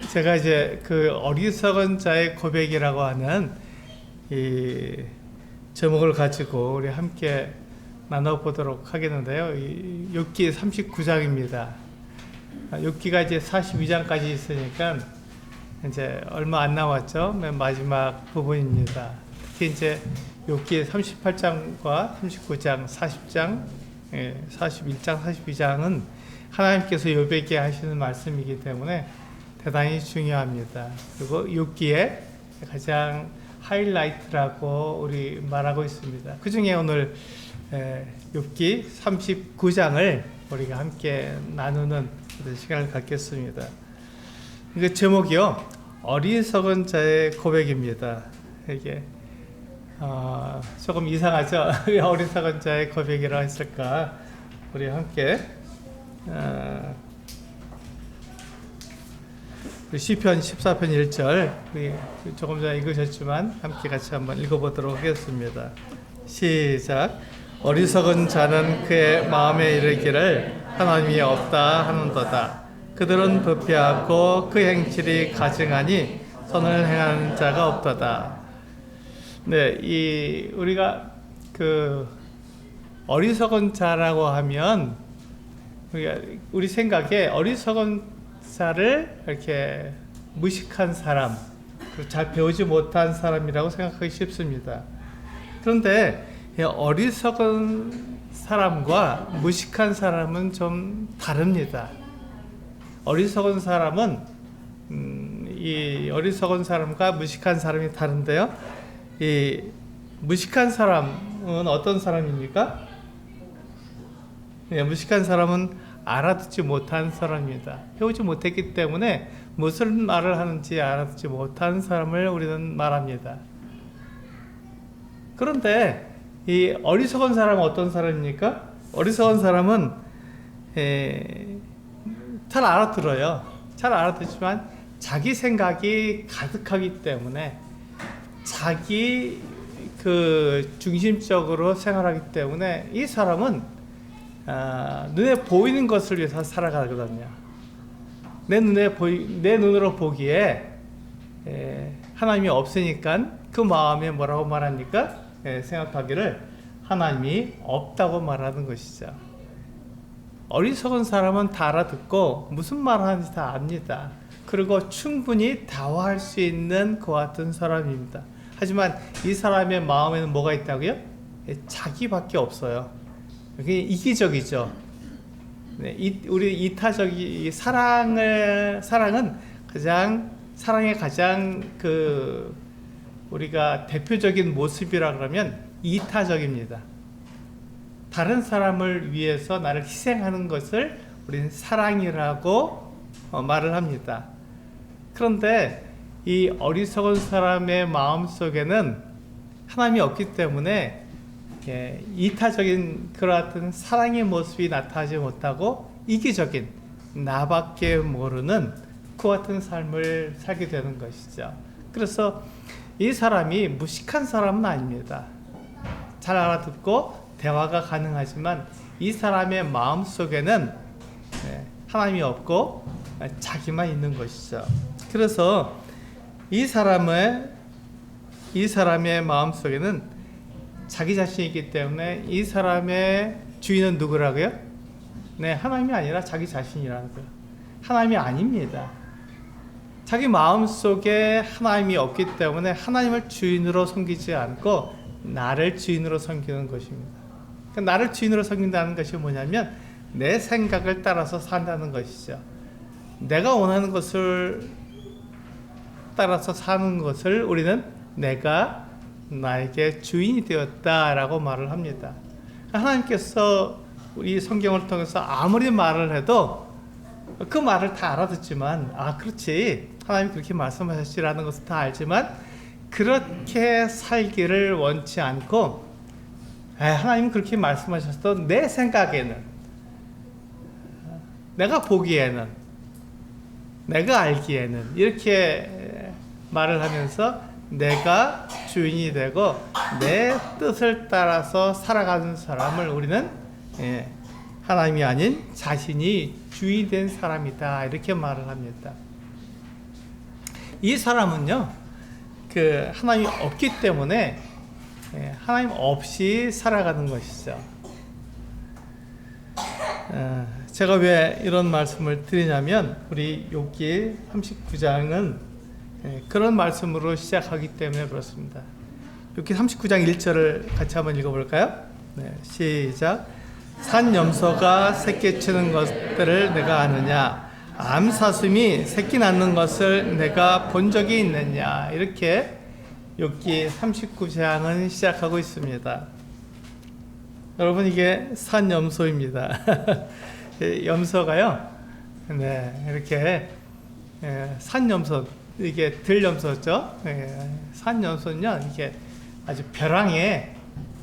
제가 이제 그 어리석은 자의 고백이라고 하는 이 제목을 가지고 우리 함께 나눠보도록 하겠는데요. 이 욥기 39장입니다. 욥기가 이제 42장까지 있으니까 이제 얼마 안 남았죠. 맨 마지막 부분입니다. 특히 이제 욥기 38장과 39장, 40장, 41장, 42장은 하나님께서 욥에게 하시는 말씀이기 때문에 대단히 중요합니다. 그리고 욥기의 가장 하이라이트라고 우리 말하고 있습니다. 그 중에 오늘 욥기 39장을 우리가 함께 나누는 시간을 갖겠습니다. 그 제목이요, 어리석은 자의 고백입니다. 이게 조금 이상하죠? 왜 어리석은 자의 고백이라고 했을까? 우리 함께 시편 14편 1절 조금 전에 읽으셨지만 함께 같이 한번 읽어보도록 하겠습니다. 시작. 어리석은 자는 그의 마음에 이르기를 하나님이 없다 하는도다. 그들은 부패하고 그 행실이 가증하니 선을 행하는 자가 없도다. 네, 우리가 그 어리석은 자라고 하면 우리 생각에 어리석은 자를 이렇게 무식한 사람, 잘 배우지 못한 사람이라고 생각하기 쉽습니다. 그런데 어리석은 사람과 무식한 사람은 좀 다릅니다. 어리석은 사람은 이 어리석은 사람과 무식한 사람이 다른데요. 이 무식한 사람은 어떤 사람입니까? 무식한 사람은 알아듣지 못한 사람입니다. 배우지 못했기 때문에 무슨 말을 하는지 알아듣지 못한 사람을 우리는 말합니다. 그런데 이 어리석은 사람은 어떤 사람입니까? 어리석은 사람은 잘 알아들어요. 잘 알아듣지만 자기 생각이 가득하기 때문에 자기 그 중심적으로 생활하기 때문에 이 사람은 눈에 보이는 것을 위해서 살아가거든요. 내 눈으로 보기에 하나님이 없으니까 그 마음에 뭐라고 말합니까? 생각하기를 하나님이 없다고 말하는 것이죠. 어리석은 사람은 다 알아듣고 무슨 말 하는지 다 압니다. 그리고 충분히 대화할 수 있는 그 같은 사람입니다. 하지만 이 사람의 마음에는 뭐가 있다고요? 자기밖에 없어요. 그게 이기적이죠. 네, 우리 이타적이 사랑은 사랑의 가장 그 우리가 대표적인 모습이라 그러면 이타적입니다. 다른 사람을 위해서 나를 희생하는 것을 우리는 사랑이라고 말을 합니다. 그런데 이 어리석은 사람의 마음 속에는 하나님이 없기 때문에 이타적인 그와 같은 사랑의 모습이 나타나지 못하고 이기적인 나밖에 모르는 그 같은 삶을 살게 되는 것이죠. 그래서 이 사람이 무식한 사람은 아닙니다. 잘 알아듣고 대화가 가능하지만 이 사람의 마음 속에는 하나님이 없고 자기만 있는 것이죠. 그래서 이 사람의 마음 속에는 자기 자신이기 때문에 이 사람의 주인은 누구라고요? 네, 하나님이 아니라 자기 자신이라는 거예요. 하나님이 아닙니다. 자기 마음속에 하나님이 없기 때문에 하나님을 주인으로 섬기지 않고 나를 주인으로 섬기는 것입니다. 그러니까 나를 주인으로 섬긴다는 것이 뭐냐면 내 생각을 따라서 산다는 것이죠. 내가 원하는 것을 따라서 사는 것을 우리는 내가 나에게 주인이 되었다라고 말을 합니다. 하나님께서 우리 성경을 통해서 아무리 말을 해도 그 말을 다 알아듣지만 그렇지 하나님이 그렇게 말씀하셨지라는 것을 다 알지만 그렇게 살기를 원치 않고 하나님은 그렇게 말씀하셨어 내 생각에는 내가 보기에는 내가 알기에는 이렇게 말을 하면서 내가 주인이 되고 내 뜻을 따라서 살아가는 사람을 우리는 하나님이 아닌 자신이 주인된 사람이다. 이렇게 말을 합니다. 이 사람은요, 그 하나님이 없기 때문에 하나님 없이 살아가는 것이죠. 제가 왜 이런 말씀을 드리냐면 우리 욥기 39장은 그런 말씀으로 시작하기 때문에 그렇습니다. 욥기 39장 1절을 같이 한번 읽어볼까요? 네, 시작. 산염소가 새끼치는 것들을 내가 아느냐? 암사슴이 새끼 낳는 것을 내가 본 적이 있느냐? 이렇게 욥기 39장은 시작하고 있습니다. 여러분, 이게 산염소입니다. 염소가요, 네, 이렇게 산염소, 이게 들염소죠. 산염소는요, 이게 아주 벼랑에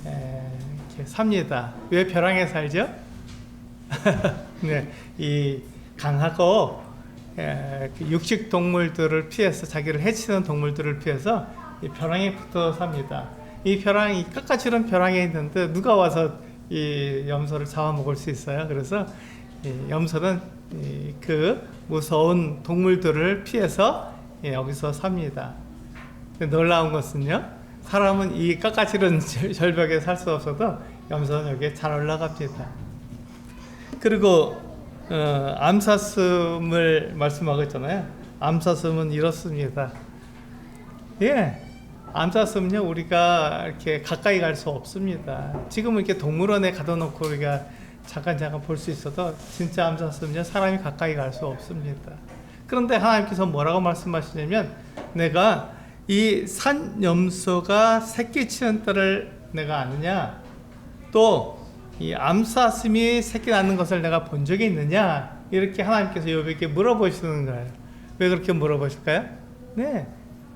이렇게 삽니다. 왜 벼랑에 살죠? 네, 이 강하고 육식 동물들을 피해서, 자기를 해치는 동물들을 피해서 이 벼랑에 붙어 삽니다. 이 벼랑이, 깎아지른 벼랑에 있는데 누가 와서 이 염소를 잡아먹을 수 있어요. 그래서 이 염소는 그 무서운 동물들을 피해서 여기서 삽니다. 놀라운 것은요, 사람은 이 깎아지른 절벽에 살 수 없어도 염소는 여기에 잘 올라갑니다. 그리고 암사슴을 말씀하고 있잖아요. 암사슴은 이렇습니다. 예, 암사슴은요, 우리가 이렇게 가까이 갈 수 없습니다. 지금은 이렇게 동물원에 가둬놓고 우리가 잠깐 볼 수 있어도 진짜 암사슴은요, 사람이 가까이 갈 수 없습니다. 그런데 하나님께서 뭐라고 말씀하시냐면, 내가 이 산염소가 새끼치는 때를 내가 아느냐? 또 이 암사슴이 새끼 낳는 것을 내가 본 적이 있느냐? 이렇게 하나님께서 욥에게 물어보시는 거예요. 왜 그렇게 물어보실까요? 네,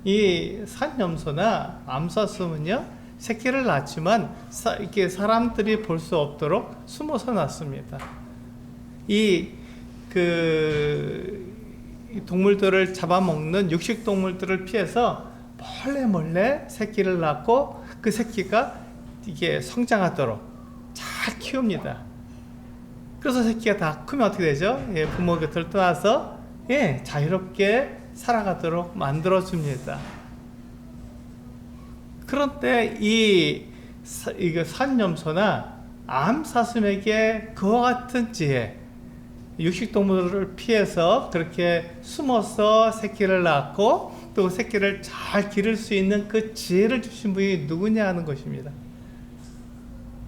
이 산염소나 암사슴은요, 새끼를 낳지만 이렇게 사람들이 볼 수 없도록 숨어서 낳습니다. 이 동물들을 잡아먹는 육식 동물들을 피해서 몰래 새끼를 낳고 그 새끼가 이게 성장하도록 잘 키웁니다. 그래서 새끼가 다 크면 어떻게 되죠? 부모 곁을 떠나서 자유롭게 살아가도록 만들어줍니다. 그런데 이 산염소나 암사슴에게 그와 같은 지혜, 육식동물을 피해서 그렇게 숨어서 새끼를 낳고 또 새끼를 잘 기를 수 있는 그 지혜를 주신 분이 누구냐 하는 것입니다.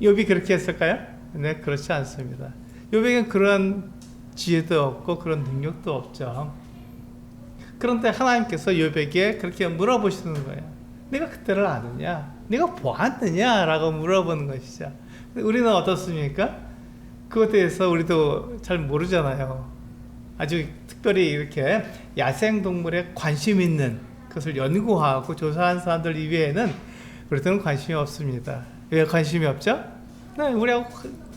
욥이 그렇게 했을까요? 네, 그렇지 않습니다. 욥에게는 그런 지혜도 없고 그런 능력도 없죠. 그런데 하나님께서 욥에게 그렇게 물어보시는 거예요. 네가 그때를 아느냐? 네가 보았느냐? 라고 물어보는 것이죠. 우리는 어떻습니까? 그것에 대해서 우리도 잘 모르잖아요. 아주 특별히 이렇게 야생동물에 관심 있는 것을 연구하고 조사한 사람들 이외에는 우리들은 관심이 없습니다. 왜 관심이 없죠? 네, 우리하고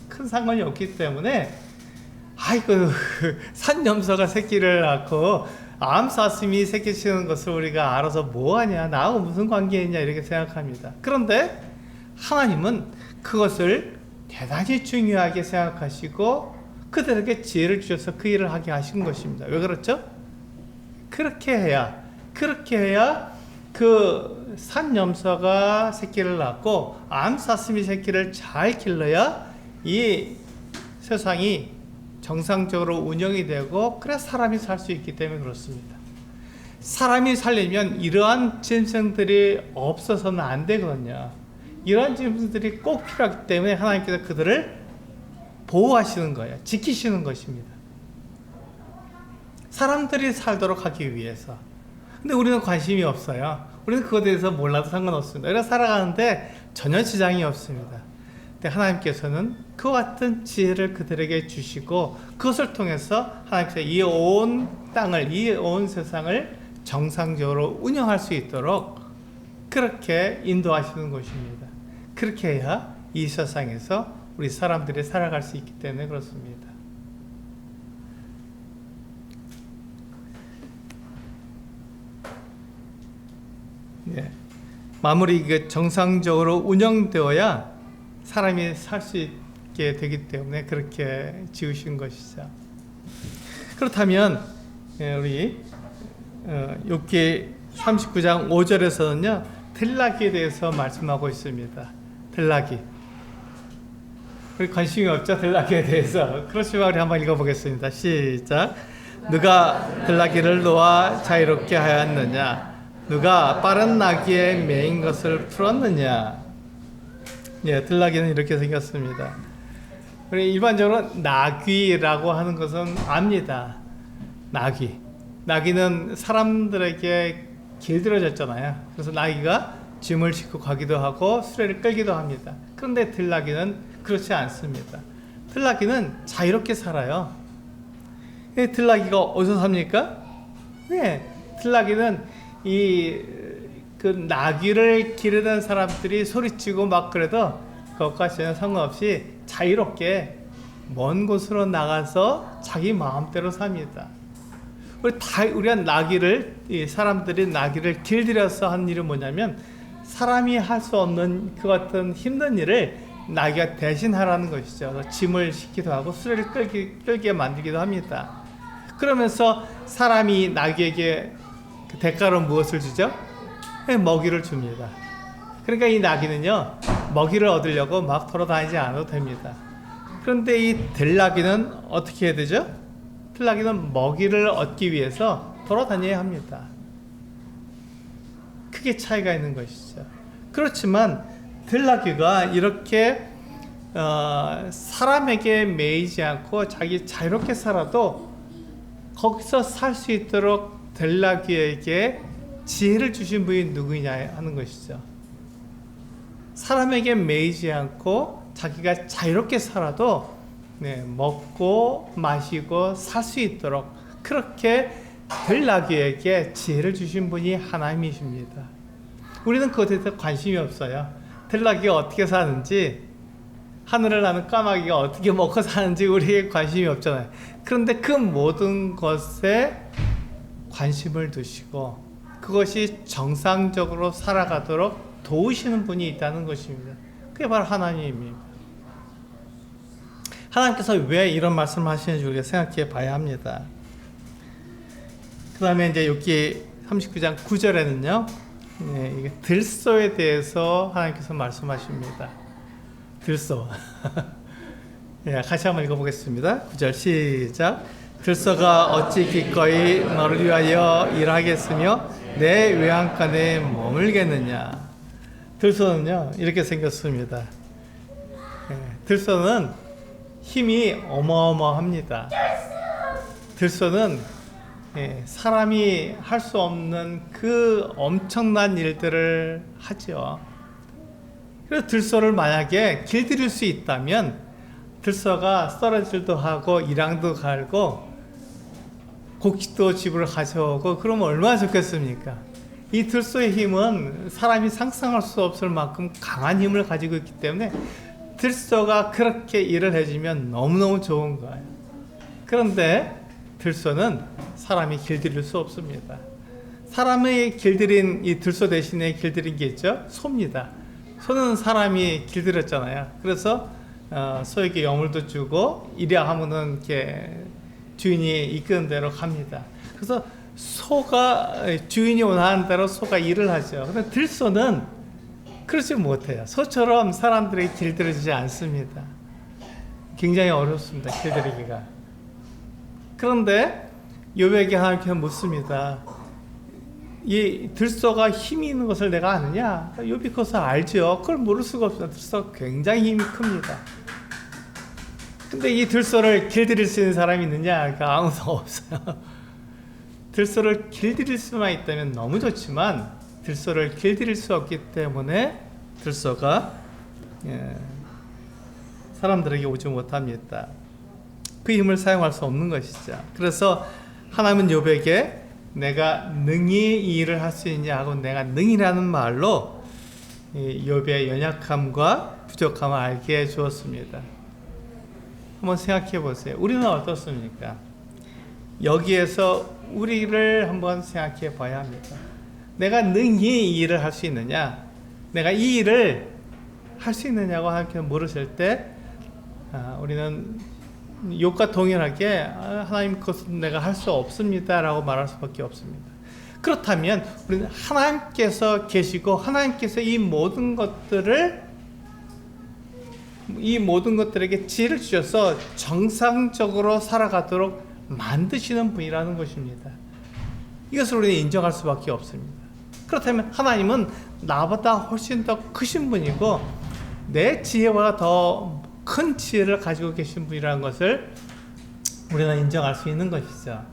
큰 상관이 없기 때문에, 아이고, 산염소가 새끼를 낳고 암사슴이 새끼치는 것을 우리가 알아서 뭐하냐, 나하고 무슨 관계 있냐, 이렇게 생각합니다. 그런데 하나님은 그것을 대단히 중요하게 생각하시고 그들에게 지혜를 주셔서 그 일을 하게 하신 것입니다. 왜 그렇죠? 그렇게 해야 그 산염소가 새끼를 낳고 암사슴이 새끼를 잘 길러야 이 세상이 정상적으로 운영이 되고, 그래야 사람이 살 수 있기 때문에 그렇습니다. 사람이 살려면 이러한 짐승들이 없어서는 안 되거든요. 이러한 짐승들이 꼭 필요하기 때문에 하나님께서 그들을 보호하시는 거예요. 지키시는 것입니다. 사람들이 살도록 하기 위해서. 근데 우리는 관심이 없어요. 우리는 그것에 대해서 몰라도 상관없습니다. 그래서 살아가는데 전혀 지장이 없습니다. 근데 하나님께서는 그와 같은 지혜를 그들에게 주시고, 그것을 통해서 하나님께서 이 온 땅을, 이 온 세상을 정상적으로 운영할 수 있도록 그렇게 인도하시는 것입니다. 그렇게 해야 이 세상에서 우리 사람들이 살아갈 수 있기 때문에 그렇습니다. 예. 마무리 정상적으로 운영되어야 사람이 살 수 있게 되기 때문에 그렇게 지으신 것이죠. 그렇다면 우리 욥기 39장 5절에서는요 들나귀에 대해서 말씀하고 있습니다. 들나귀. 우리 관심이 없죠? 들나귀에 대해서. 그렇지만 우리 한번 읽어보겠습니다. 시작. 누가 들나귀를 놓아 자유롭게 하였느냐? 누가 빠른 나귀에 매인 것을 풀었느냐? 예, 들나귀는 이렇게 생겼습니다. 우리 일반적으로 나귀라고 하는 것은 압니다. 나귀. 나귀는 사람들에게 길들여졌잖아요. 그래서 나귀가 짐을 싣고 가기도 하고 수레를 끌기도 합니다. 그런데 들나귀는 그렇지 않습니다. 들나귀는 자유롭게 살아요. 들나귀가 어디서 삽니까? 네, 들나귀는 그 나귀를 기르는 사람들이 소리치고 막 그래도 그것과 전혀 상관없이 자유롭게 먼 곳으로 나가서 자기 마음대로 삽니다. 우리가 사람들이 나귀를 길들여서 하는 일은 뭐냐면 사람이 할 수 없는 그 같은 힘든 일을 나귀가 대신하라는 것이죠. 짐을 싣기도 하고 수레를 끌게 만들기도 합니다. 그러면서 사람이 나귀에게 그 대가로 무엇을 주죠? 먹이를 줍니다. 그러니까 이 나귀는요 먹이를 얻으려고 막 돌아다니지 않아도 됩니다. 그런데 이 들나귀는 어떻게 해야 되죠? 들나귀는 먹이를 얻기 위해서 돌아다녀야 합니다. 크게 차이가 있는 것이죠. 그렇지만 들나귀가 이렇게 사람에게 매이지 않고 자기 자유롭게 살아도 거기서 살 수 있도록 들나귀에게 지혜를 주신 분이 누구냐 하는 것이죠. 사람에게 매이지 않고 자기가 자유롭게 살아도 먹고 마시고 살 수 있도록 그렇게 들나귀에게 지혜를 주신 분이 하나님이십니다. 우리는 그것에 대해서 관심이 없어요. 들나귀가 어떻게 사는지, 하늘을 나는 까마귀가 어떻게 먹고 사는지 우리에게 관심이 없잖아요. 그런데 그 모든 것에 관심을 두시고 그것이 정상적으로 살아가도록 도우시는 분이 있다는 것입니다. 그게 바로 하나님입니다. 하나님께서 왜 이런 말씀을 하시는지 우리가 생각해 봐야 합니다. 그 다음에 이제 욥기 39장 9절에는요 이게 들소에 대해서 하나님께서 말씀하십니다. 들소. 같이 한번 읽어보겠습니다. 9절 시작. 들소가 어찌 기꺼이 너를 위하여 일하겠으며 내 외양간에 머물겠느냐. 들소는요 이렇게 생겼습니다. 들소는 힘이 어마어마합니다. 들소는 사람이 할 수 없는 그 엄청난 일들을 하죠. 그래서 들소를 만약에 길들일 수 있다면 들소가 썰어질도 하고 이랑도 갈고 곡식도 집으로 가져오고 그러면 얼마나 좋겠습니까? 이 들소의 힘은 사람이 상상할 수 없을 만큼 강한 힘을 가지고 있기 때문에 들소가 그렇게 일을 해주면 너무너무 좋은 거예요. 그런데 들소는 사람이 길들일 수 없습니다. 사람이 길들인 이 들소 대신에 길들인 게 있죠? 소입니다. 소는 사람이 길들였잖아요. 그래서 소에게 여물도 주고 이랴 하면은 이렇게 주인이 이끄는 대로 갑니다. 그래서 소가 주인이 원하는 대로 소가 일을 하죠. 근데 들소는 그렇지 못해요. 소처럼 사람들에게 길들여지지 않습니다. 굉장히 어렵습니다. 길들이기가. 그런데 욥에게 하나님께서 묻습니다. 이 들소가 힘이 있는 것을 내가 아느냐? 욥이 그것을 알죠. 그걸 모를 수가 없어요. 들소가 굉장히 힘이 큽니다. 근데 이 들소를 길들일 수 있는 사람이 있느냐? 그러니까 아무도 없어요. 들소를 길들일 수만 있다면 너무 좋지만 들소를 길들일 수 없기 때문에 들소가 사람들에게 오지 못합니다. 그 힘을 사용할 수 없는 것이죠. 그래서 하나님은 욥에게 내가 능히 이 일을 할 수 있냐 하고 내가 능히라는 말로 욥의 연약함과 부족함을 알게 해 주었습니다. 한번 생각해 보세요. 우리는 어떻습니까? 여기에서 우리를 한번 생각해 봐야 합니다. 내가 능히 이 일을 할 수 있느냐? 내가 이 일을 할 수 있느냐고 하나님께서 물으실 때 우리는 욥과 동일하게 하나님 그것은 내가 할 수 없습니다 라고 말할 수밖에 없습니다. 그렇다면 우리는 하나님께서 계시고 하나님께서 이 모든 것들에게 지혜를 주셔서 정상적으로 살아가도록 만드시는 분이라는 것입니다. 이것을 우리는 인정할 수밖에 없습니다. 그렇다면 하나님은 나보다 훨씬 더 크신 분이고 내 지혜와 더 큰 지혜를 가지고 계신 분이라는 것을 우리는 인정할 수 있는 것이죠.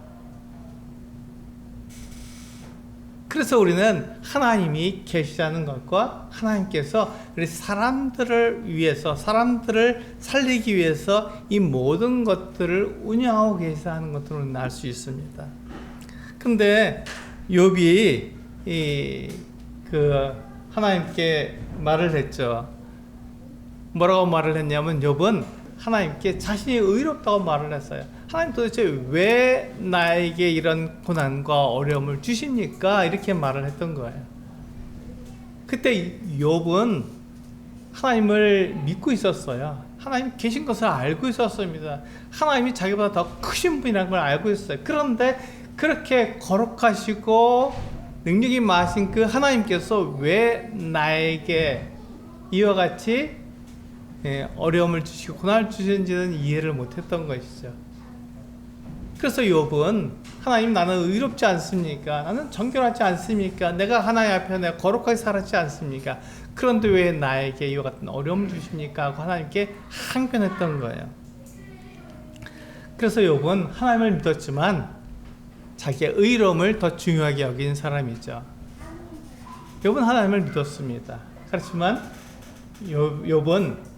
그래서 우리는 하나님이 계시다는 것과 하나님께서 우리 사람들을 위해서, 사람들을 살리기 위해서 이 모든 것들을 운영하고 계시다는 것들을 우리는 알 수 있습니다. 근데 욥이 하나님께 말을 했죠. 뭐라고 말을 했냐면 욥은 하나님께 자신이 의롭다고 말을 했어요. 하나님 도대체 왜 나에게 이런 고난과 어려움을 주십니까? 이렇게 말을 했던 거예요. 그때 욥은 하나님을 믿고 있었어요. 하나님 계신 것을 알고 있었습니다. 하나님이 자기보다 더 크신 분이라는 걸 알고 있었어요. 그런데 그렇게 거룩하시고 능력이 많으신 그 하나님께서 왜 나에게 이와 같이 어려움을 주시고 고난을 주시는지는 이해를 못했던 것이죠. 그래서 욥은 하나님 나는 의롭지 않습니까? 나는 정결하지 않습니까? 내가 하나님 앞에 내가 거룩하게 살았지 않습니까? 그런데 왜 나에게 이와 같은 어려움을 주십니까? 하고 하나님께 항변했던 거예요. 그래서 욥은 하나님을 믿었지만 자기의 의로움을 더 중요하게 여긴 사람이죠. 욥은 하나님을 믿었습니다. 그렇지만 욥은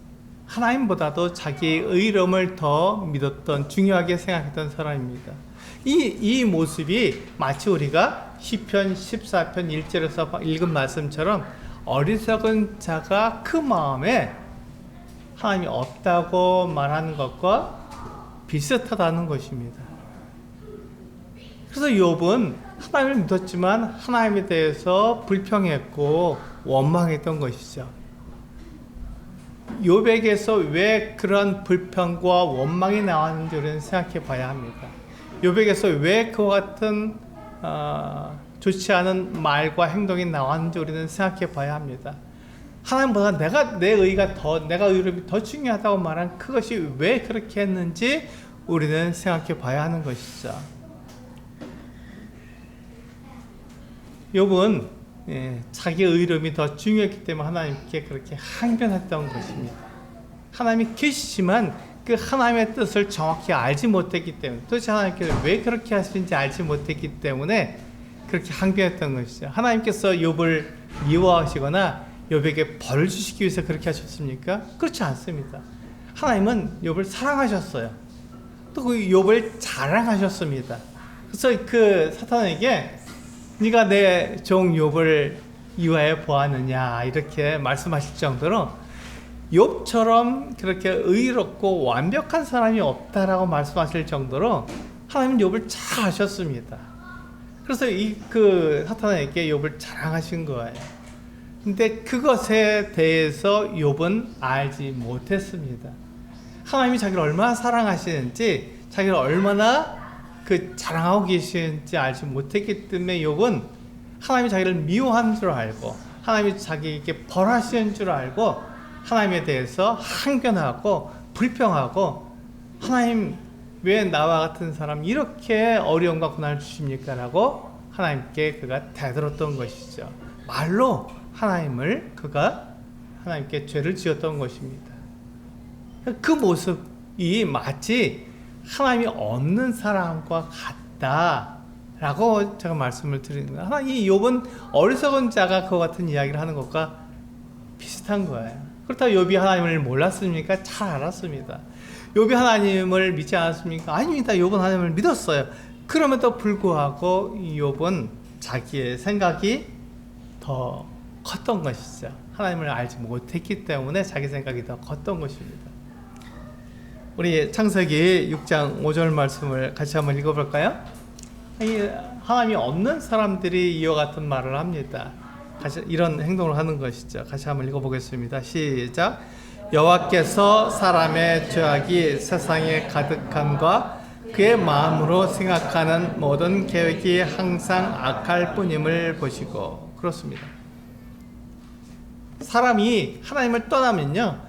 하나님보다도 자기의 의로움을 더 믿었던, 중요하게 생각했던 사람입니다. 이 모습이 마치 우리가 시편 14편 1절에서 읽은 말씀처럼 어리석은 자가 그 마음에 하나님이 없다고 말하는 것과 비슷하다는 것입니다. 그래서 욥은 하나님을 믿었지만 하나님에 대해서 불평했고 원망했던 것이죠. 욥에게서 왜 그런 불평과 원망이 나왔는지 우리는 생각해 봐야 합니다. 욥에게서 왜 그와 같은 좋지 않은 말과 행동이 나왔는지 우리는 생각해 봐야 합니다. 하나님보다 내 의롭이 더 중요하다고 말한 그것이 왜 그렇게 했는지 우리는 생각해 봐야 하는 것이죠. 욥은 자기의 의로움이 더 중요했기 때문에 하나님께 그렇게 항변했던 것입니다. 하나님이 계시지만 그 하나님의 뜻을 정확히 알지 못했기 때문에, 도대체 하나님께서 왜 그렇게 하시는지 알지 못했기 때문에 그렇게 항변했던 것이죠. 하나님께서 욥을 미워하시거나 욥에게 벌을 주시기 위해서 그렇게 하셨습니까? 그렇지 않습니다. 하나님은 욥을 사랑하셨어요. 또 그 욥을 자랑하셨습니다. 그래서 그 사탄에게 네가 내 종 욥을 이와해 보았느냐 이렇게 말씀하실 정도로 욥처럼 그렇게 의롭고 완벽한 사람이 없다라고 말씀하실 정도로 하나님은 욥을 잘 아셨습니다. 그래서 그 사탄에게 욥을 자랑하신 거예요. 근데 그것에 대해서 욥은 알지 못했습니다. 하나님이 자기를 얼마나 사랑하시는지, 자기를 얼마나 자랑하고 계시는지 알지 못했기 때문에 욥은 하나님이 자기를 미워하는 줄 알고 하나님이 자기에게 벌하시는 줄 알고 하나님에 대해서 항변하고 불평하고, 하나님 왜 나와 같은 사람 이렇게 어려움과 고난을 주십니까? 라고 하나님께 그가 대들었던 것이죠. 말로 하나님께 죄를 지었던 것입니다. 그 모습이 마치 하나님이 없는 사람과 같다라고 제가 말씀을 드리는 거예요. 이 욥은 어리석은 자가 그와 같은 이야기를 하는 것과 비슷한 거예요. 그렇다고 욥이 하나님을 몰랐습니까? 잘 알았습니다. 욥이 하나님을 믿지 않았습니까? 아닙니다. 욥은 하나님을 믿었어요. 그럼에도 불구하고 욥은 자기의 생각이 더 컸던 것이죠. 하나님을 알지 못했기 때문에 자기 생각이 더 컸던 것입니다. 우리 창세기 6장 5절 말씀을 같이 한번 읽어볼까요? 하나님이 없는 사람들이 이와 같은 말을 합니다. 이런 행동을 하는 것이죠. 같이 한번 읽어보겠습니다. 시작. 여호와께서 사람의 죄악이 세상에 가득함과 그의 마음으로 생각하는 모든 계획이 항상 악할 뿐임을 보시고. 그렇습니다. 사람이 하나님을 떠나면요,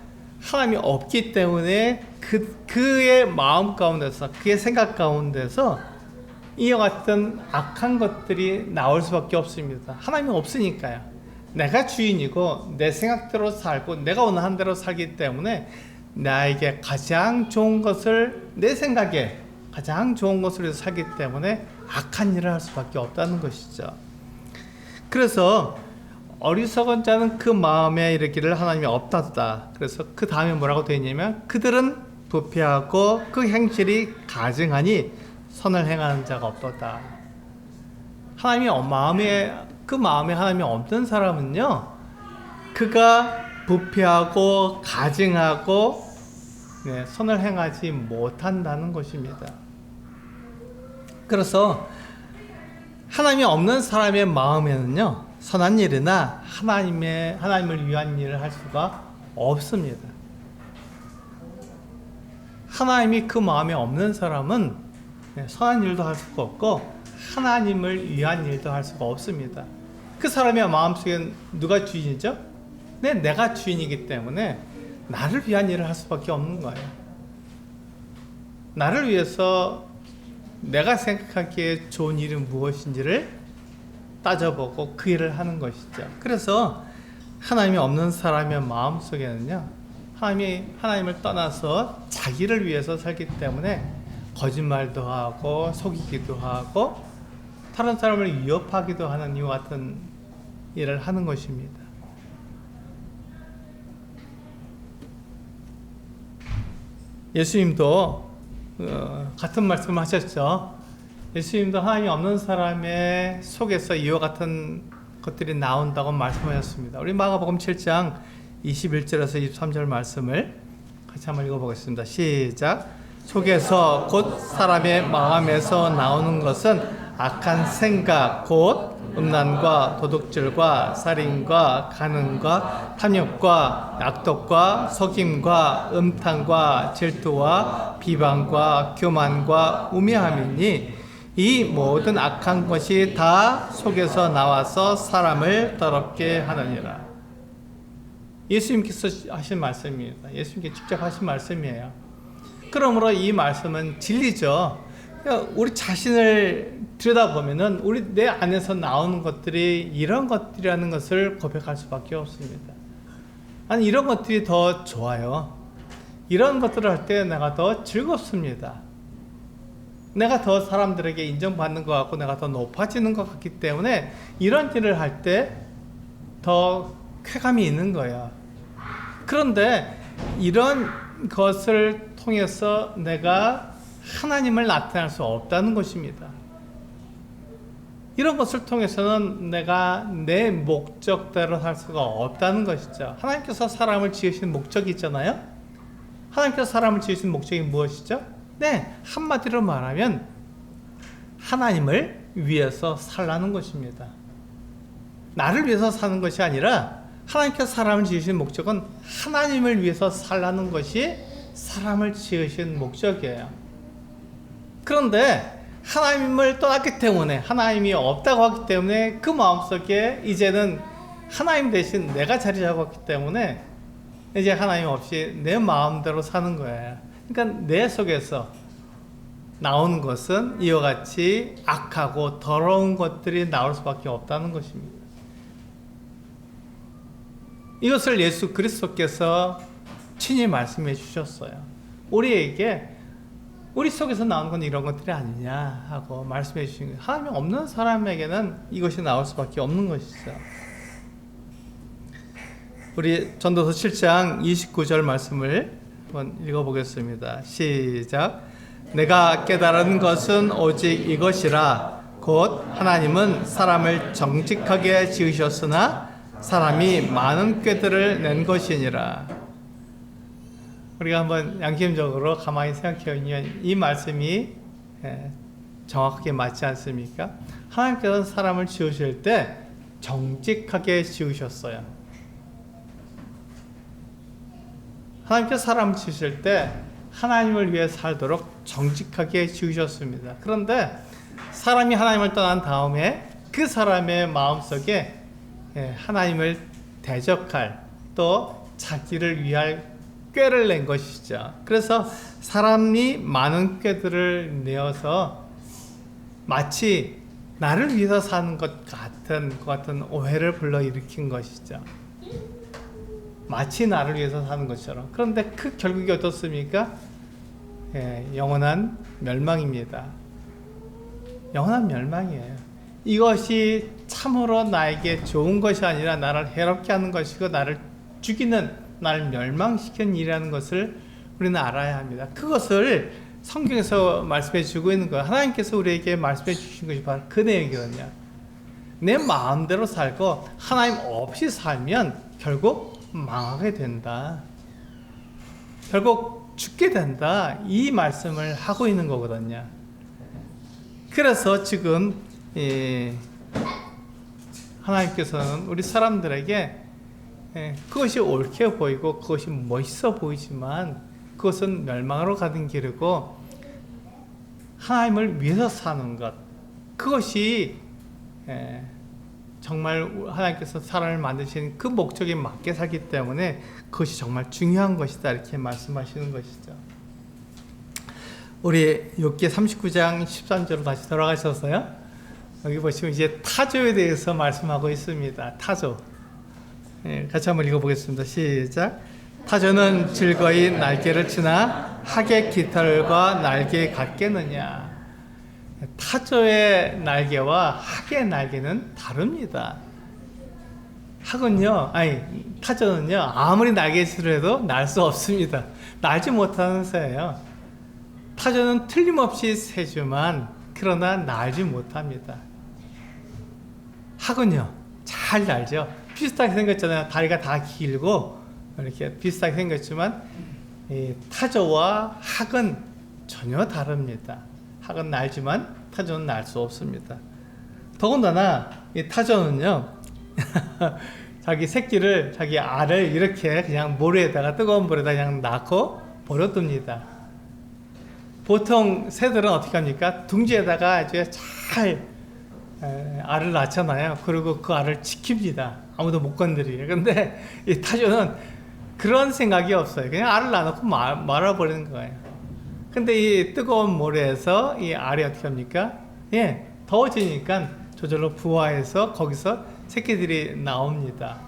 하나님이 없기 때문에 그의 마음 가운데서, 그의 생각 가운데서 이와 같은 악한 것들이 나올 수밖에 없습니다. 하나님이 없으니까요. 내가 주인이고 내 생각대로 살고 내가 원하는 대로 살기 때문에 나에게 가장 좋은 것을, 내 생각에 가장 좋은 것을 위해서 살기 때문에 악한 일을 할 수밖에 없다는 것이죠. 그래서 어리석은 자는 그 마음에 이르기를 하나님이 없다다. 그래서 그 다음에 뭐라고 되어 있냐면, 그들은 부패하고 그 행실이 가증하니 선을 행하는 자가 없도다. 하나님이 그 마음에 하나님이 없는 사람은요, 그가 부패하고 가증하고 선을 행하지 못한다는 것입니다. 그래서 하나님이 없는 사람의 마음에는요, 선한 일이나 하나님을 위한 일을 할 수가 없습니다. 하나님이 그 마음에 없는 사람은 선한 일도 할 수가 없고 하나님을 위한 일도 할 수가 없습니다. 그 사람의 마음속에 누가 주인이죠? 내가 주인이기 때문에 나를 위한 일을 할 수밖에 없는 거예요. 나를 위해서 내가 생각하기에 좋은 일이 무엇인지를 따져보고 그 일을 하는 것이죠. 그래서 하나님이 없는 사람의 마음속에는요, 하나님을 떠나서 자기를 위해서 살기 때문에 거짓말도 하고 속이기도 하고 다른 사람을 위협하기도 하는 이와 같은 일을 하는 것입니다. 예수님도 같은 말씀을 하셨죠. 예수님도 하나님이 없는 사람의 속에서 이와 같은 것들이 나온다고 말씀하셨습니다. 우리 마가복음 7장 21절에서 23절 말씀을 같이 한번 읽어보겠습니다. 시작. 속에서 곧 사람의 마음에서 나오는 것은 악한 생각, 곧 음란과 도둑질과 살인과 간음과 탐욕과 약독과 속임과 음탕과 질투와 비방과 교만과 우매함이니 이 모든 악한 것이 다 속에서 나와서 사람을 더럽게 하느니라. 예수님께서 하신 말씀입니다. 예수님께 직접 하신 말씀이에요. 그러므로 이 말씀은 진리죠. 우리 자신을 들여다보면은 내 안에서 나오는 것들이 이런 것들이라는 것을 고백할 수밖에 없습니다. 아니, 이런 것들이 더 좋아요. 이런 것들을 할 때 내가 더 즐겁습니다. 내가 더 사람들에게 인정받는 것 같고 내가 더 높아지는 것 같기 때문에 이런 일을 할 때 더 쾌감이 있는 거예요. 그런데 이런 것을 통해서 내가 하나님을 나타낼 수 없다는 것입니다. 이런 것을 통해서는 내가 내 목적대로 살 수가 없다는 것이죠. 하나님께서 사람을 지으신 목적이 있잖아요. 하나님께서 사람을 지으신 목적이 무엇이죠? 한마디로 말하면 하나님을 위해서 살라는 것입니다. 나를 위해서 사는 것이 아니라 하나님께서 사람을 지으신 목적은 하나님을 위해서 살라는 것이 사람을 지으신 목적이에요. 그런데 하나님을 떠났기 때문에, 하나님이 없다고 하기 때문에 그 마음속에 이제는 하나님 대신 내가 자리 잡았기 때문에 이제 하나님 없이 내 마음대로 사는 거예요. 그러니까 내 속에서 나오는 것은 이와 같이 악하고 더러운 것들이 나올 수밖에 없다는 것입니다. 이것을 예수 그리스도께서 친히 말씀해 주셨어요. 우리에게 우리 속에서 나오는 건 이런 것들이 아니냐 하고 말씀해 주신 거예요. 하나님 없는 사람에게는 이것이 나올 수밖에 없는 것이죠. 우리 전도서 7장 29절 말씀을 한번 읽어보겠습니다. 시작. 내가 깨달은 것은 오직 이것이라. 곧 하나님은 사람을 정직하게 지으셨으나 사람이 많은 꾀들을 낸 것이니라. 우리가 한번 양심적으로 가만히 생각해 보면 이 말씀이 정확하게 맞지 않습니까? 하나님께서 사람을 지으실 때 정직하게 지으셨어요. 하나님께서 사람을 지으실 때 하나님을 위해 살도록 정직하게 지으셨습니다. 그런데 사람이 하나님을 떠난 다음에 그 사람의 마음속에 하나님을 대적할 또 자기를 위할 꾀를 낸 것이죠. 그래서 사람이 많은 꾀들을 내어서 마치 나를 위해서 사는 것 같은 오해를 불러일으킨 것이죠. 마치 나를 위해서 사는 것처럼. 그런데 그 결국이 어떻습니까? 영원한 멸망입니다. 영원한 멸망이에요. 이것이 참으로 나에게 좋은 것이 아니라 나를 해롭게 하는 것이고 나를 죽이는, 나를 멸망시키는 일이라는 것을 우리는 알아야 합니다. 그것을 성경에서 말씀해 주고 있는 거예요. 하나님께서 우리에게 말씀해 주신 것이 바로 그 내용이거든요. 내 마음대로 살고 하나님 없이 살면 결국 망하게 된다. 결국 죽게 된다. 이 말씀을 하고 있는 거거든요. 그래서 지금 하나님께서는 우리 사람들에게 그것이 옳게 보이고 그것이 멋있어 보이지만 그것은 멸망으로 가는 길이고 하나님을 위해서 사는 것, 그것이 정말 하나님께서 사람을 만드신 그 목적에 맞게 살기 때문에 그것이 정말 중요한 것이다, 이렇게 말씀하시는 것이죠. 우리 욥기 39장 13절로 다시 돌아가셔서요, 여기 보시면 이제 타조에 대해서 말씀하고 있습니다. 타조, 같이 한번 읽어보겠습니다. 시작. 타조는 즐거이 날개를 치나 학의 깃털과 날개 같겠느냐. 타조의 날개와 학의 날개는 다릅니다. 타조는요, 아무리 날개질을 해도 날 수 없습니다. 날지 못하는 새예요. 타조는 틀림없이 새지만 그러나 날지 못합니다. 학은요, 잘 날죠. 비슷하게 생겼잖아요. 다리가 다 길고 이렇게 비슷하게 생겼지만 이 타조와 학은 전혀 다릅니다. 학은 날지만 타조는 날 수 없습니다. 더군다나 이 타조는요 자기 새끼를, 자기 알을 이렇게 그냥 모래에다가, 뜨거운 물에다 그냥 낳고 버려둡니다. 보통 새들은 어떻게 합니까? 둥지에다가 아주 잘 알을 낳잖아요. 그리고 그 알을 지킵니다. 아무도 못 건드리게. 근데 이 타조는 그런 생각이 없어요. 그냥 알을 낳아놓고 말아버리는 거예요. 근데 이 뜨거운 모래에서 이 알이 어떻게 합니까? 더워지니까 저절로 부화해서 거기서 새끼들이 나옵니다.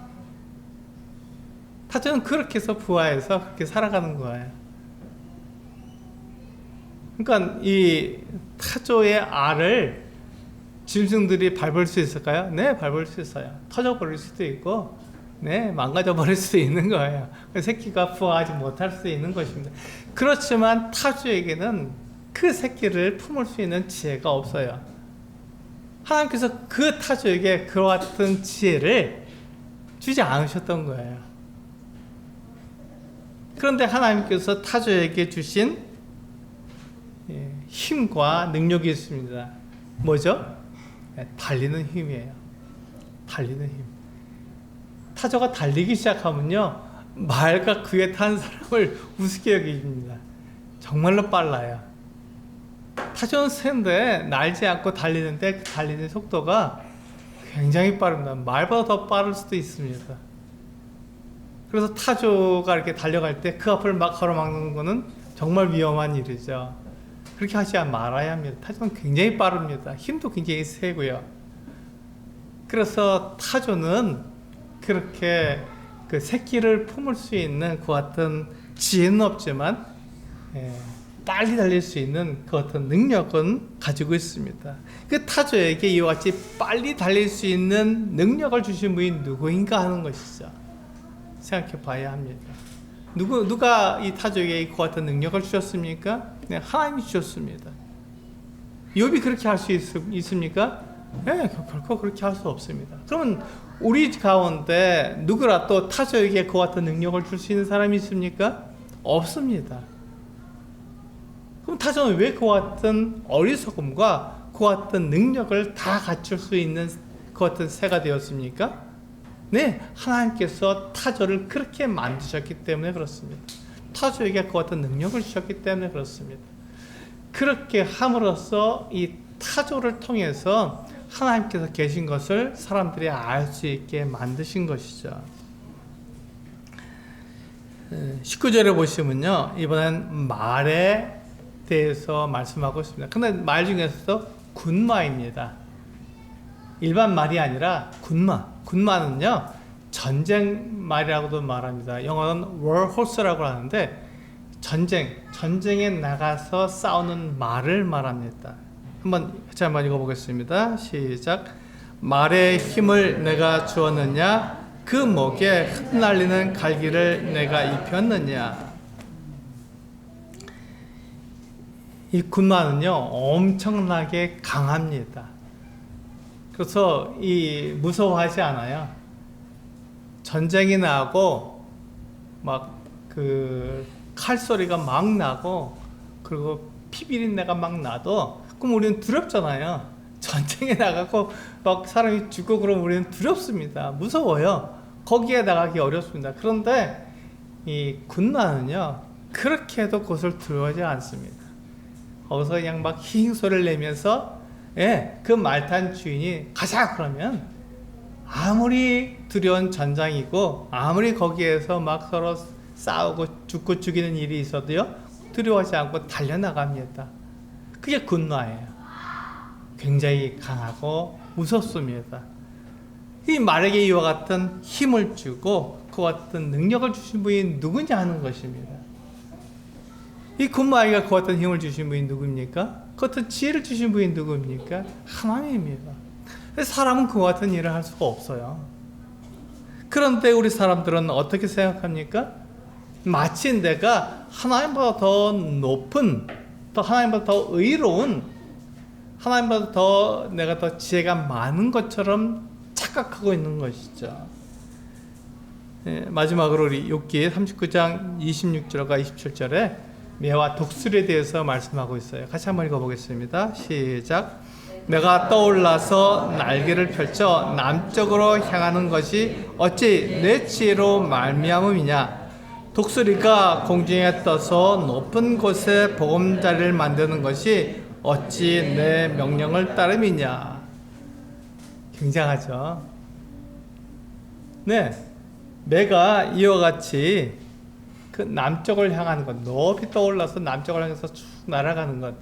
타조는 그렇게 해서 부화해서 그렇게 살아가는 거예요. 그러니까 이 타조의 알을 짐승들이 밟을 수 있을까요? 네, 밟을 수 있어요. 터져버릴 수도 있고, 네, 망가져버릴 수도 있는 거예요. 새끼가 부화하지 못할 수도 있는 것입니다. 그렇지만 타조에게는 그 새끼를 품을 수 있는 지혜가 없어요. 하나님께서 그 타조에게 그와 같은 지혜를 주지 않으셨던 거예요. 그런데 하나님께서 타조에게 주신 힘과 능력이 있습니다. 뭐죠? 달리는 힘이에요. 달리는 힘. 타조가 달리기 시작하면요, 말과 그에 탄 사람을 우습게 여깁니다. 정말로 빨라요. 타조는 새인데 날지 않고 달리는데 그 달리는 속도가 굉장히 빠릅니다. 말보다 더 빠를 수도 있습니다. 그래서 타조가 이렇게 달려갈 때 그 앞을 막 가로막는 거는 정말 위험한 일이죠. 그렇게 하지 말아야 합니다. 타조는 굉장히 빠릅니다. 힘도 굉장히 세고요. 그래서 타조는 그렇게 그 새끼를 품을 수 있는 그 같은 지혜는 없지만 빨리 달릴 수 있는 그 같은 능력은 가지고 있습니다. 그 타조에게 이와 같이 빨리 달릴 수 있는 능력을 주신 분이 누구인가 하는 것이죠. 생각해 봐야 합니다. 누가 이 타조에게 그 같은 능력을 주셨습니까? 네, 하나님이 주셨습니다. 욥이 그렇게 할 수 있습니까? 네, 결코 그렇게 할 수 없습니다. 그러면 우리 가운데 누구라 또 타조에게 그 같은 능력을 줄 수 있는 사람이 있습니까? 없습니다. 그럼 타조는 왜 그 같은 어리석음과 그 같은 능력을 다 갖출 수 있는 그 같은 새가 되었습니까? 네, 하나님께서 타조를 그렇게 만드셨기 때문에 그렇습니다. 타조에게 그 어떤 능력을 주셨기 때문에 그렇습니다. 그렇게 함으로써 이 타조를 통해서 하나님께서 계신 것을 사람들이 알 수 있게 만드신 것이죠. 19절에 보시면요, 이번엔 말에 대해서 말씀하고 있습니다. 근데 말 중에서도 군마입니다. 일반 말이 아니라 군마. 군마는요, 전쟁 말이라고도 말합니다. 영어는 war horse라고 하는데 전쟁에 나가서 싸우는 말을 말합니다. 한번 읽어보겠습니다. 시작. 말의 힘을 내가 주었느냐? 그 목에 흩날리는 갈기를 내가 입혔느냐? 이 군마는요, 엄청나게 강합니다. 그래서 무서워하지 않아요. 전쟁이 나고 막 그 칼소리가 막 나고 그리고 피비린내가 막 나도 그럼 우리는 두렵잖아요. 전쟁에 나가고 막 사람이 죽고 그러면 우리는 두렵습니다. 무서워요. 거기에 나가기 어렵습니다. 그런데 이 군마는요, 그렇게 해도 그것을 두려워하지 않습니다. 거기서 그냥 막 힝 소리를 내면서 그 말탄 주인이 가자 그러면 아무리 두려운 전장이고 아무리 거기에서 막 서로 싸우고 죽고 죽이는 일이 있어도요, 두려워하지 않고 달려나갑니다. 그게 군마예요. 굉장히 강하고 무섭습니다. 이 말에게 이와 같은 힘을 주고 그와 같은 능력을 주신 분이 누구냐 하는 것입니다. 이 군마에게 그와 같은 힘을 주신 분이 누굽니까? 그 같은 지혜를 주신 분이 누굽니까? 하나님입니다. 사람은 그와 같은 일을 할 수가 없어요. 그런데 우리 사람들은 어떻게 생각합니까? 마치 내가 하나님보다 더 높은, 하나님보다 더 의로운, 하나님보다 내가 더 지혜가 많은 것처럼 착각하고 있는 것이죠. 마지막으로 우리 욥기 39장 26절과 27절에 매와 독수리에 대해서 말씀하고 있어요. 같이 한번 읽어보겠습니다. 시작. 내가 떠올라서 날개를 펼쳐 남쪽으로 향하는 것이 어찌 내 지혜로 말미암음이냐. 독수리가 공중에 떠서 높은 곳에 보금자리를 만드는 것이 어찌 내 명령을 따름이냐. 굉장하죠. 네, 매가 이와 같이 그 남쪽을 향하는 것, 높이 떠올라서 남쪽을 향해서 쭉 날아가는 것,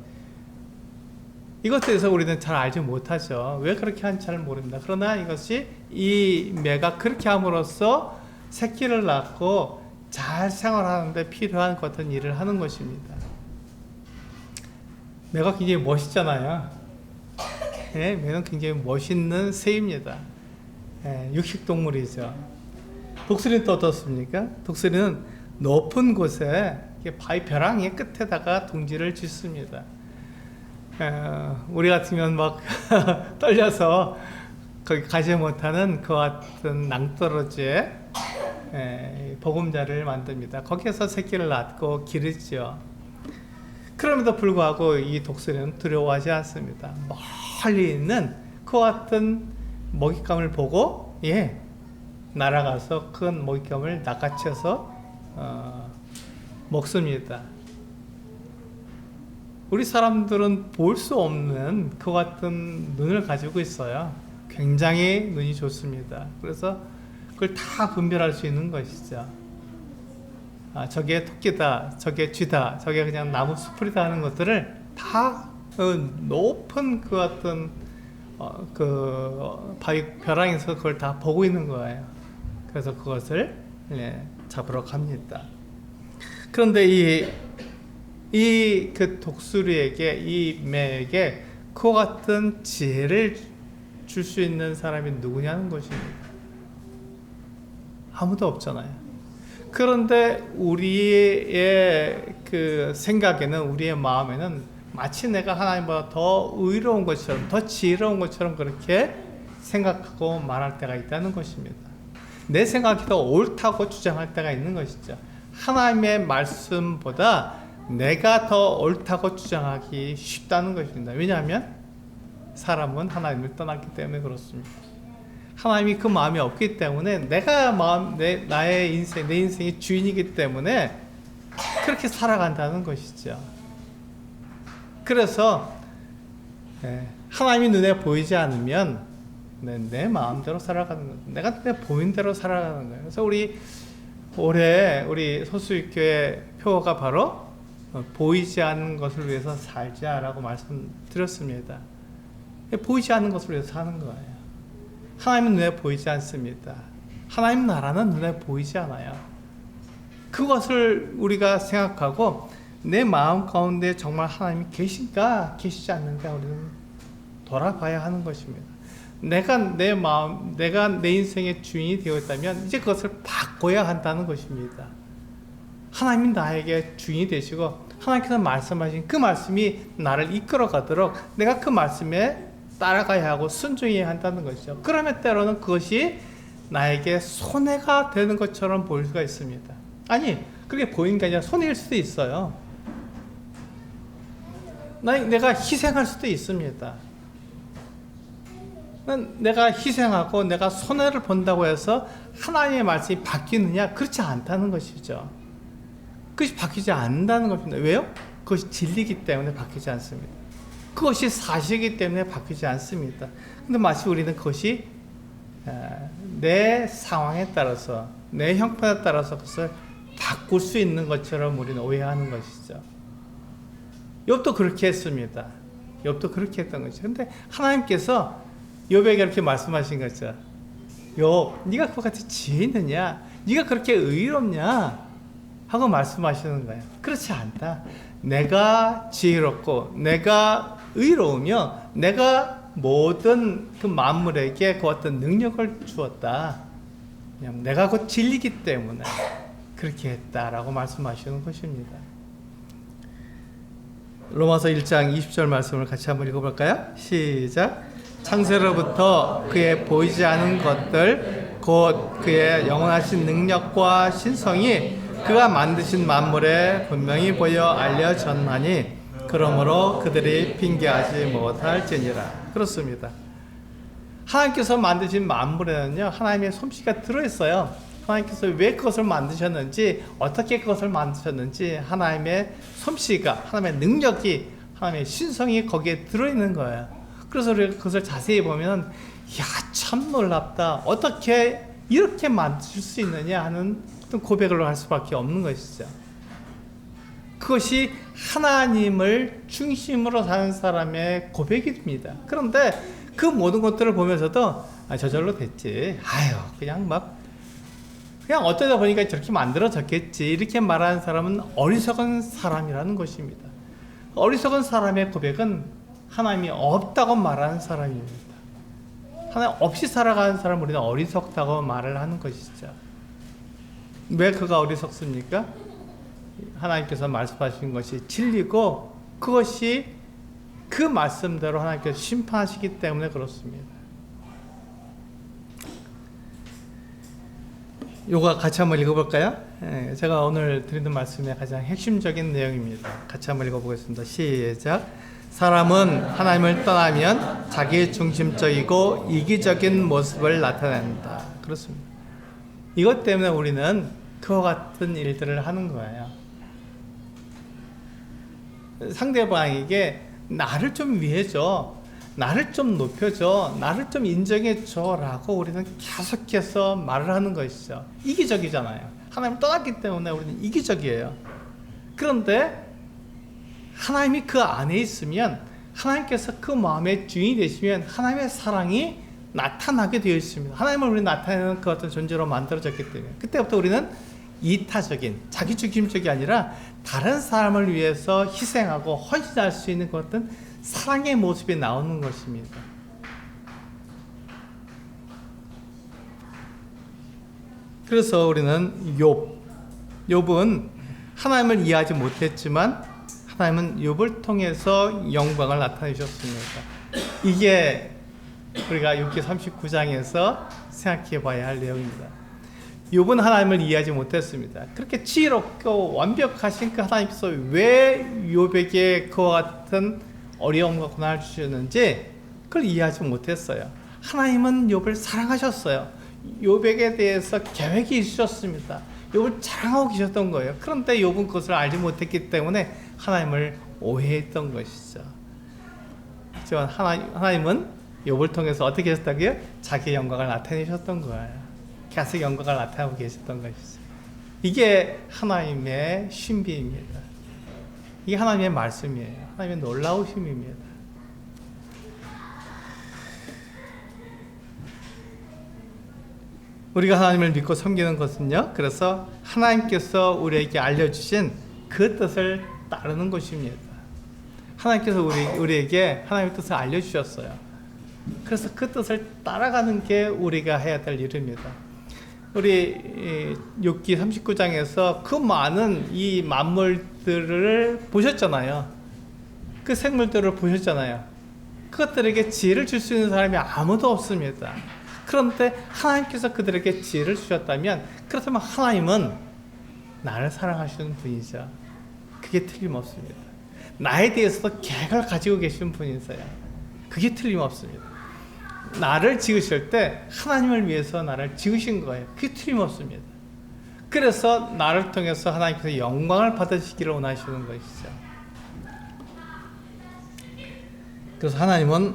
이것에 대해서 우리는 잘 알지 못하죠. 왜 그렇게 하는지 잘 모릅니다. 그러나 이것이 이 매가 그렇게 함으로써 새끼를 낳고 잘 생활하는데 필요한 어떤 일을 하는 것입니다. 매가 굉장히 멋있잖아요. 네, 매는 굉장히 멋있는 새입니다. 네, 육식동물이죠. 독수리는 또 어떻습니까? 독수리는 높은 곳에 바위 벼랑의 끝에다가 둥지를 짓습니다. 우리 같으면 막 떨려서 거기 가지 못하는 그 같은 낭떠러지에 보금자리를 만듭니다. 거기에서 새끼를 낳고 기르죠. 그럼에도 불구하고 이 독수리는 두려워하지 않습니다. 멀리 있는 그 같은 먹잇감을 보고 날아가서 큰 먹잇감을 낚아채서 먹습니다. 우리 사람들은 볼 수 없는 그 같은 눈을 가지고 있어요. 굉장히 눈이 좋습니다. 그래서 그걸 다 분별할 수 있는 것이죠. 저게 토끼다, 저게 쥐다, 저게 그냥 나무 수풀이다 하는 것들을 다 높은 그 같은 그 바위 벼랑에서 그걸 다 보고 있는 거예요. 그래서 그것을 잡으러 갑니다. 그런데 이 그 독수리에게, 이 매에게 그 같은 지혜를 줄 수 있는 사람이 누구냐는 것입니다. 아무도 없잖아요. 그런데 우리의 그 생각에는, 우리의 마음에는 마치 내가 하나님보다 더 의로운 것처럼, 더 지혜로운 것처럼 그렇게 생각하고 말할 때가 있다는 것입니다. 내 생각이 더 옳다고 주장할 때가 있는 것이죠. 하나님의 말씀보다 내가 더 옳다고 주장하기 쉽다는 것입니다. 왜냐하면 사람은 하나님을 떠났기 때문에 그렇습니다. 하나님이 그 마음이 없기 때문에 내가 나의 인생, 내 인생의 주인이기 때문에 그렇게 살아간다는 것이죠. 그래서 하나님이 눈에 보이지 않으면 내 마음대로 살아가는 거예요. 내가 눈에 보이는 대로 살아가는 거예요. 그래서 올해 우리 소수교회 표어가 바로 보이지 않는 것을 위해서 살자라고 말씀드렸습니다. 보이지 않는 것을 위해서 사는 거예요. 하나님은 눈에 보이지 않습니다. 하나님 나라는 눈에 보이지 않아요. 그것을 우리가 생각하고 내 마음 가운데 정말 하나님이 계신가 계시지 않는가 우리는 돌아봐야 하는 것입니다. 내가 내 마음, 내가 내 인생의 주인이 되어 있다면 이제 그것을 바꿔야 한다는 것입니다. 하나님이 나에게 주인이 되시고 하나님께서 말씀하신 그 말씀이 나를 이끌어 가도록 내가 그 말씀에 따라가야 하고 순종해야 한다는 것이죠. 그러면 때로는 그것이 나에게 손해가 되는 것처럼 보일 수가 있습니다. 아니, 그게 보이는 게 아니라 손해일 수도 있어요. 내가 희생할 수도 있습니다. 내가 희생하고 내가 손해를 본다고 해서 하나님의 말씀이 바뀌느냐? 그렇지 않다는 것이죠. 그것이 바뀌지 않는다는 것입니다. 왜요? 그것이 진리이기 때문에 바뀌지 않습니다. 그것이 사실이기 때문에 바뀌지 않습니다. 근데 마치 우리는 그것이 내 상황에 따라서 내 형편에 따라서 그것을 바꿀 수 있는 것처럼 우리는 오해하는 것이죠. 욥도 그렇게 했습니다. 욥도 그렇게 했던 것이죠. 근데 하나님께서 욥에게 이렇게 말씀하신 거죠. 욥, 네가 그와 같이 지혜 있느냐? 네가 그렇게 의롭냐? 하고 말씀하시는 거예요. 그렇지 않다. 내가 지혜롭고 내가 의로우며 내가 모든 그 만물에게 그 어떤 능력을 주었다. 그냥 내가 곧 진리이기 때문에 그렇게 했다라고 말씀하시는 것입니다. 로마서 1장 20절 말씀을 같이 한번 읽어볼까요? 시작. 창세로부터 그의 보이지 않은 것들 곧 그의 영원하신 능력과 신성이 그가 만드신 만물에 분명히 보여 알려졌나니 그러므로 그들이 핑계하지 못할지니라. 그렇습니다. 하나님께서 만드신 만물에는요 하나님의 솜씨가 들어있어요. 하나님께서 왜 그것을 만드셨는지 어떻게 그것을 만드셨는지 하나님의 솜씨가 하나님의 능력이 하나님의 신성이 거기에 들어있는 거예요. 그래서 우리가 그것을 자세히 보면 참 놀랍다. 어떻게 이렇게 만드실 수 있느냐 하는 어떤 고백을 할 수밖에 없는 것이죠. 그것이 하나님을 중심으로 사는 사람의 고백입니다. 그런데 그 모든 것들을 보면서도 저절로 됐지. 그냥 어쩌다 보니까 저렇게 만들어졌겠지. 이렇게 말하는 사람은 어리석은 사람이라는 것입니다. 어리석은 사람의 고백은 하나님이 없다고 말하는 사람입니다. 하나님 없이 살아가는 사람 우리는 어리석다고 말을 하는 것이죠. 왜 그가 어리석습니까? 하나님께서 말씀하신 것이 진리고 그것이 그 말씀대로 하나님께서 심판하시기 때문에 그렇습니다. 요거 같이 한번 읽어볼까요? 제가 오늘 드리는 말씀의 가장 핵심적인 내용입니다. 같이 한번 읽어보겠습니다. 시작. 사람은 하나님을 떠나면 자기 중심적이고 이기적인 모습을 나타낸다. 그렇습니다. 이것 때문에 우리는 그와 같은 일들을 하는 거예요. 상대방에게 나를 좀 위해줘, 나를 좀 높여줘, 나를 좀 인정해줘 라고 우리는 계속해서 말을 하는 것이죠. 이기적이잖아요. 하나님을 떠났기 때문에 우리는 이기적이에요. 그런데 하나님이 그 안에 있으면 하나님께서 그 마음의 주인이 되시면 하나님의 사랑이 나타나게 되어 있습니다. 하나님을 우리 나타내는 그 어떤 존재로 만들어졌기 때문에 그때부터 우리는 이타적인 자기중심적이 아니라 다른 사람을 위해서 희생하고 헌신할 수 있는 그 어떤 사랑의 모습이 나오는 것입니다. 그래서 우리는 욥은 하나님을 이해하지 못했지만 하나님은 욥을 통해서 영광을 나타내셨습니다. 이게 우리가 욥기 39장에서 생각해 봐야 할 내용입니다. 욥은 하나님을 이해하지 못했습니다. 그렇게 지혜롭고 완벽하신 그 하나님께서 왜 욥에게 그와 같은 어려움과 고난을 주셨는지 그걸 이해하지 못했어요. 하나님은 욥을 사랑하셨어요. 욥에게 대해서 계획이 있으셨습니다. 욥을 자랑하고 계셨던 거예요. 그런데 욥은 그것을 알지 못했기 때문에 하나님을 오해했던 것이죠. 하지만 하나님은 욥을 통해서 어떻게 하셨다고요? 자기의 영광을 나타내셨던 거예요. 계속 영광을 나타내고 계셨던 것이죠. 이게 하나님의 신비입니다. 이게 하나님의 말씀이에요. 하나님의 놀라우심입니다. 우리가 하나님을 믿고 섬기는 것은요, 그래서 하나님께서 우리에게 알려주신 그 뜻을 따르는 것입니다. 하나님께서 우리에게 하나님의 뜻을 알려주셨어요. 그래서 그 뜻을 따라가는 게 우리가 해야 될 일입니다. 우리 욥기 39장에서 그 많은 이 만물들을 보셨잖아요. 그 생물들을 보셨잖아요. 그것들에게 지혜를 줄 수 있는 사람이 아무도 없습니다. 그런데 하나님께서 그들에게 지혜를 주셨다면, 그렇다면 하나님은 나를 사랑하시는 분이죠. 그게 틀림없습니다. 나에 대해서도 계획을 가지고 계신 분이세요. 그게 틀림없습니다. 나를 지으실 때 하나님을 위해서 나를 지으신 거예요. 그게 틀림없습니다. 그래서 나를 통해서 하나님께서 영광을 받으시기를 원하시는 것이죠. 그래서 하나님은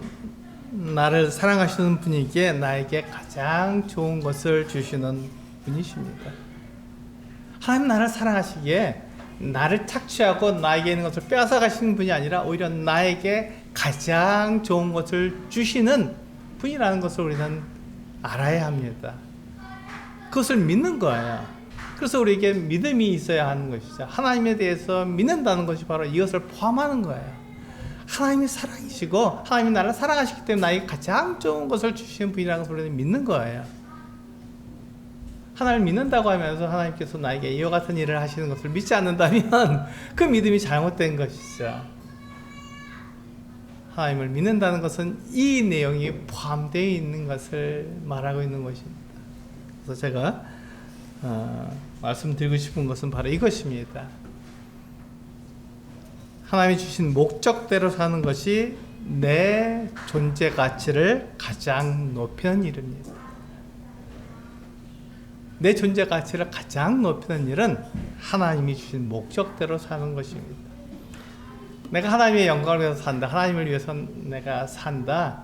나를 사랑하시는 분이기에 나에게 가장 좋은 것을 주시는 분이십니다. 하나님 나를 사랑하시기에 나를 착취하고 나에게 있는 것을 빼앗아 가시는 분이 아니라 오히려 나에게 가장 좋은 것을 주시는 분이라는 것을 우리는 알아야 합니다. 그것을 믿는 거예요. 그래서 우리에게 믿음이 있어야 하는 것이죠. 하나님에 대해서 믿는다는 것이 바로 이것을 포함하는 거예요. 하나님이 사랑이시고 하나님이 나를 사랑하시기 때문에 나에게 가장 좋은 것을 주시는 분이라는 것을 우리는 믿는 거예요. 하나님을 믿는다고 하면서 하나님께서 나에게 이와 같은 일을 하시는 것을 믿지 않는다면 그 믿음이 잘못된 것이죠. 하나님을 믿는다는 것은 이 내용이 포함되어 있는 것을 말하고 있는 것입니다. 그래서 제가 말씀드리고 싶은 것은 바로 이것입니다. 하나님이 주신 목적대로 사는 것이 내 존재 가치를 가장 높이는 일입니다. 내 존재 가치를 가장 높이는 일은 하나님이 주신 목적대로 사는 것입니다. 내가 하나님의 영광을 위해서 산다, 하나님을 위해서 내가 산다,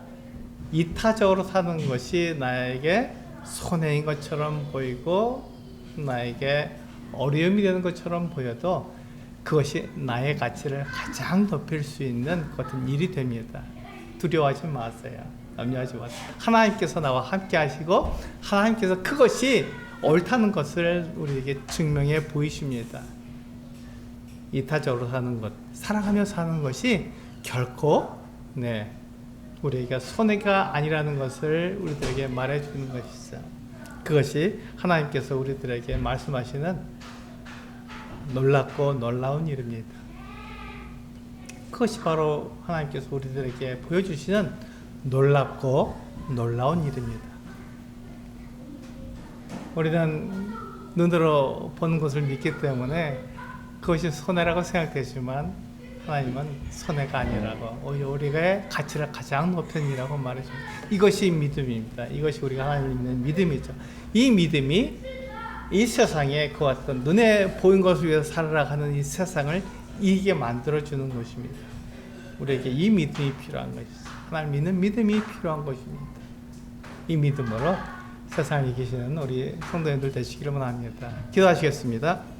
이타적으로 사는 것이 나에게 손해인 것처럼 보이고 나에게 어려움이 되는 것처럼 보여도 그것이 나의 가치를 가장 높일 수 있는 같은 일이 됩니다. 두려워하지 마세요. 염려하지 마세요. 하나님께서 나와 함께 하시고 하나님께서 그것이 옳다는 것을 우리에게 증명해 보이십니다. 이타적으로 사는 것, 사랑하며 사는 것이 결코 우리에게 손해가 아니라는 것을 우리들에게 말해주는 것이죠. 그것이 하나님께서 우리들에게 말씀하시는 놀랍고 놀라운 일입니다. 그것이 바로 하나님께서 우리들에게 보여주시는 놀랍고 놀라운 일입니다. 우리는 눈으로 보는 것을 믿기 때문에 그것이 손해라고 생각되지만 하나님은 손해가 아니라고 오히려 우리의 가치를 가장 높은 일이라고 말해줍니다. 이것이 믿음입니다. 이것이 우리가 하나님을 믿는 믿음이죠. 이 믿음이 이 세상에 그 어떤 눈에 보인 것을 위해서 살아가는 이 세상을 이기게 만들어주는 것입니다. 우리에게 이 믿음이 필요한 것이죠. 하나님 믿는 믿음이 필요한 것입니다. 이 믿음으로 세상을 이기시는 우리 성도님들 되시기를 원합니다. 기도하시겠습니다.